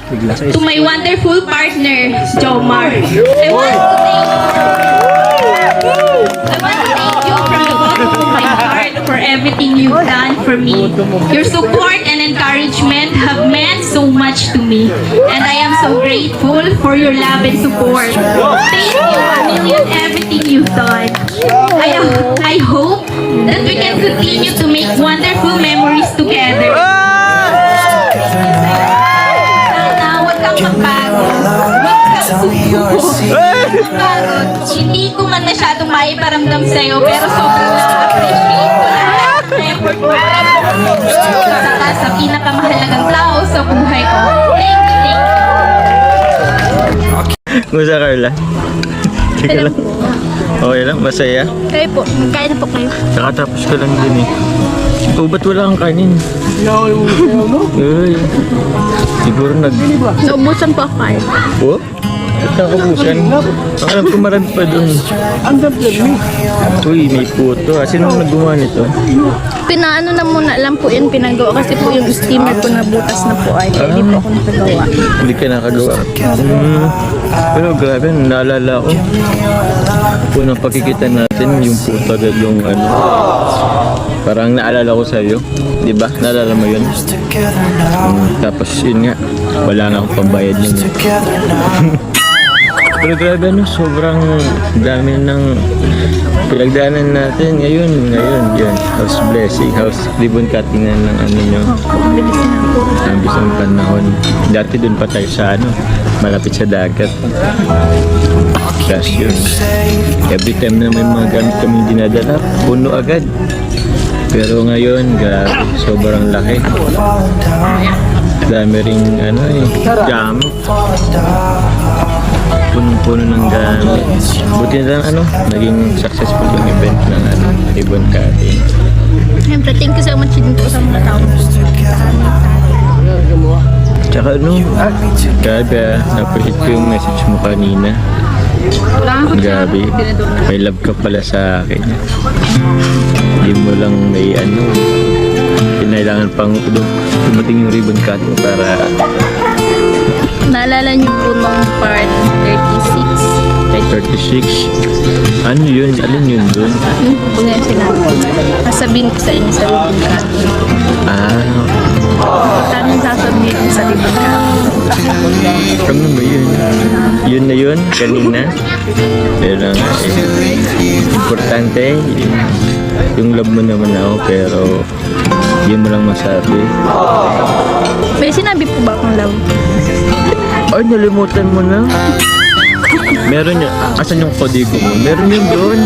To my wonderful partner, Jomar. I want to thank you from the bottom of my heart for everything you've done for me. Your support and encouragement have meant so much to me. And I am so grateful for your love and support. Thank you a million everything you've done. I hope that we can continue to make wonderful memories together. Sana huwag kang magbago. Huwag kang susuko. Hindi ko man masyadong maiparamdam sa'yo, pero sobrang na-appreciate ko lahat ng effort mo. Saka sa pinakamahalagang tao sa buhay ko. Thank you. Musa Carla. Teka lang. Okay lang, masaya. Kayo po, magkain na po kayo. Nakatapos ka lang din eh. Oh, ba't wala kang kanin? Uy. Siguro Naubusan po ako kayo. Oh? At nakabusan. Ang alam ko marami pa dun. Uy, may puto. Sino ang naggumawa nito? Pinaano na muna lang po yan, pinagawa kasi po yung steamer po na butas na po ay hindi po ako nakagawa. Hindi ka nakagawa. Pero grabe, naalala ko. Unang pagkikita natin yung puto agad yung ano. Parang naalala ko sa'yo. Diba? Naalala mo yun? Tapos yun nga, wala na akong pambayad yun. Pero grabe ano, sobrang dami ng pinagdaanan natin ngayon, yun. House blessing, house ribbon cutting na ng ano nyo. Ang bisang panahon. Dati dun pa tayo sa ano, malapit sa dagat. Tapos yun, every time na may mga gamit kami dinadala, puno agad. Pero ngayon, grabe, sobrang laki. Dami ring ano gamit. Punong-puno ng gamit. Buti na lang ano, naging successful yung event ng ano, ribbon cutting. Siyempre, thank you so much din po sa mga tao. Tsaka ano, grabe na-appreciate ko yung message mo kanina. Grabe, may love ka pala sa akin. Hindi mo lang may ano, kinailangan pang dumating yung ribbon cutting para... Naalala niyo po nung part 36. Ano yun? Alin yun dun? yung po nga sinabi. Sasabihin ko sa inyo sa ribbon cutting. Tanong sasabihin ko sa ribbon cutting. Ano mo yun? Yun na yun? Kanina? Pero nga importante yung love mo naman ako, pero yun mo lang masabi. May sinabi po ba akong love? Ay, nalimutan mo na. Meron yun. Asan yung kodigo mo? Meron yun doon.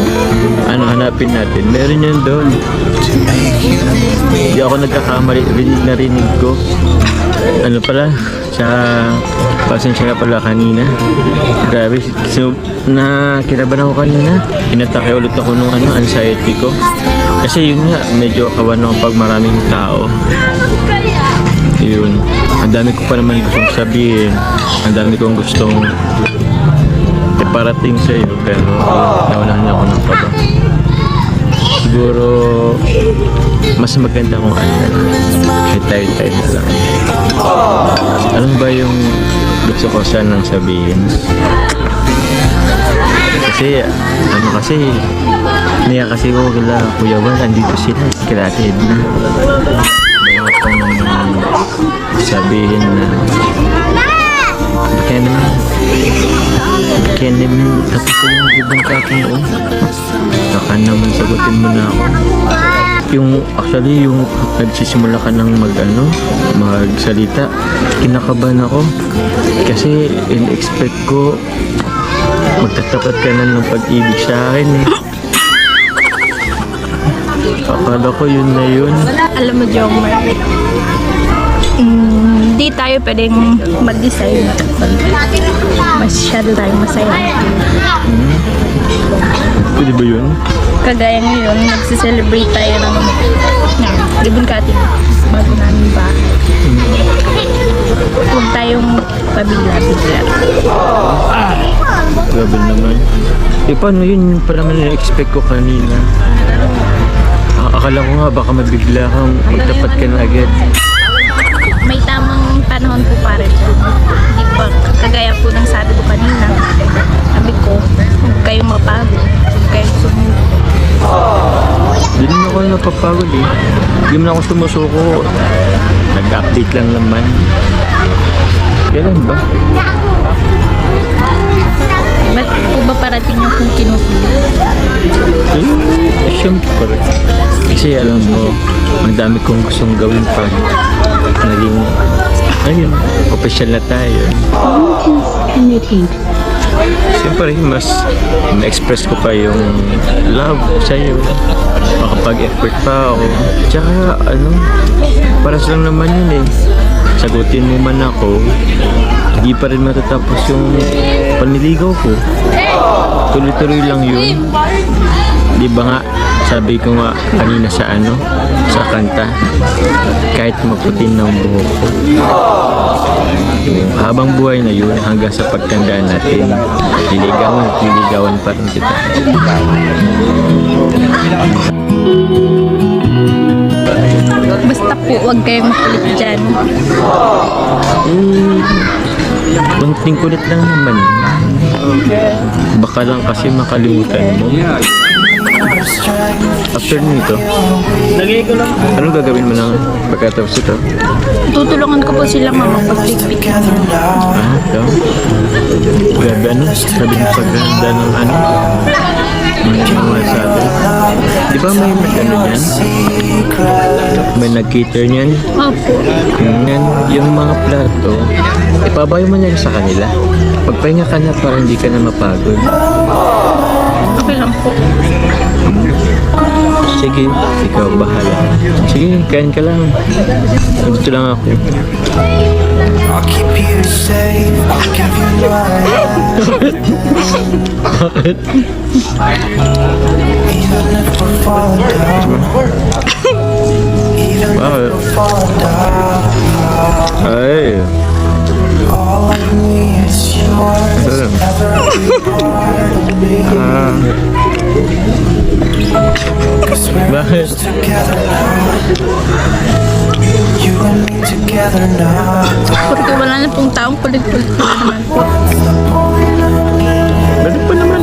Ano, hanapin natin. Meron yun doon. Hindi ako nagkakamali. Narinig ko. Ano pala? Pasensya ka pala kanina. Grabe. So, kinaban ako kanina. Inatake ulit ako nung anxiety ko. Kasi yun nga, medyo kawan ako pag maraming tao. Yun. Ang dami ko pa naman gustong sabihin. Ang dami kong gustong iparating sa iyo, pero naunahan ako ng kaba. Siguro mas maganda kung tayo na lang. Ano ba yung gusto ko sanang sabihin? Kasi niya kasi ko kila Kuya Juan, andito sila, kila Ate Edna. Sabihin na kaya naman tapos ko yung ribbon cutting mo. Baka naman sagutin mo na ako. Actually yung nagsisimula ka ng magsalita, kinakabahan ako kasi in-expect ko magtatapat ka na ng pag-ibig sa akin eh. Akala ko yun na yun. Alam mo, Jomar, hindi tayo pwedeng mag-decide. Masyado tayong masaya. Pwede ba yun? Kagaya ngayon, nagsiselebrate tayo ng ribbon cutting bago namin ba. Huwag tayong pabigla-bigla. Grabe naman. Paano yun? Parang na-expect ko kanina. Akala ko nga baka mabigla kang magtapat ka na agad. May tamang panahon po para dyan. Hindi pa kagaya po ng sabi ko kanina. Sabi ko, huwag kayong mapagod. Huwag kayong sumuko. Hindi naman ako napapagod eh. Hindi naman ako sumusuko. Nag-update lang naman. Kailan ba? Ba't po ba parating yung kung kinukulit? Siyempre. Kasi alam mo, ang dami kong gustong gawin pa. Naging, ayun, official na tayo. Siyempre, mas ma-express ko pa yung love sa'yo. Makapag-effort pa ako. Tsaka, paras lang naman yun eh. Sagutin mo man ako, hindi pa rin matatapos yung panliligaw ko. Tuloy-tuloy lang yun. Di ba nga, sabi ko nga kanina sa kanta, kahit maputin ng buhok ko. Habang buhay na yun, hanggang sa pagtandaan natin, liligawan pa rin kita. Basta po, huwag kayong makulit dyan. Kunting kulit lang naman. Baka lang kasi makalimutan mo. After nito, ano gagawin mo nang pagkatapos ito? Tutulungan ko po sila mama pagpipit. Ito? Grabe sabi ng pagganda ng mga sabi. Di ba may yan? May nag-cater niyan? Opo. Yan, yung mga plato, ipabayo mo na sa kanila. Pagpahinga ka na para hindi ka na mapagod. Okay lang po. Sige, ikaw bahala. Sige, kain ka lang. Dito lang ako. I'll keep you safe, I'll give you my Bakit? even if we're falling down. Even if Bakit? we're falling down. Ay, All of me is yours, never be part of me. 'Cause we're bakit? together now. You and me together now. Porque wala na pong taong kulit-kulit naman po. Balik pa naman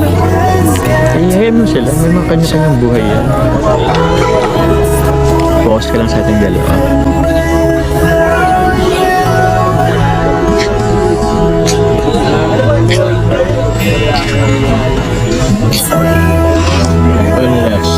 Iyahin mo sila, may mga kanya-kanyang buhay yan. Focus ka lang sa ating dalawa. Unless